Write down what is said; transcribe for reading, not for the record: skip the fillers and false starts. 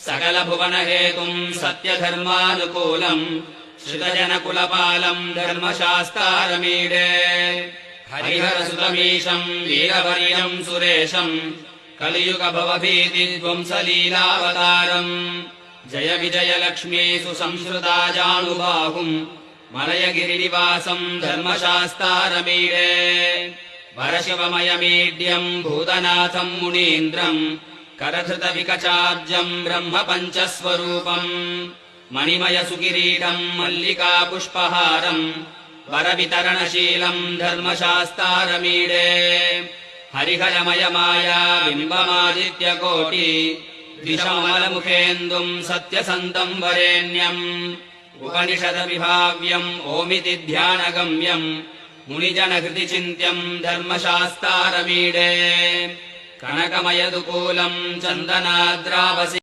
सकलभुवनहेतुम् सत्यधर्मानुकूलम् श्रितजनकुलपालम् धर्मशास्तारमीडे हरिहरसुतमीशम् वीरवर्यम् सुरेशम् कलियुगभवभीतिध्वंसलीलावतारम् जय विजय लक्ष्मी सुसंस्कृता जानुबाहुम् मलयगिरिनिवासम् धर्मशास्तारमीडे वरशिवमयमीड्यम् भूतनाथम् मुनीन्द्रम् करधृतविकचाब्जम् ब्रह्म पञ्चस्वरूपम् मणिमयसुकिरीटम् मल्लिका पुष्पहारम् वरवितरणशीलम् धर्मशास्तारमीडे हरिहरमयमाया बिम्बमादित्यकोटि द्विषमलमुखेन्दुम् सत्यसन्तम् वरेण्यम् उपनिषदविभाव्यम् ओमिति ध्यानगम्यम् मुनिजनहृदिचिन्त्यम् धर्मशास्तारमीडे कनकमयदुकूलम् चन्दनाद्रावसि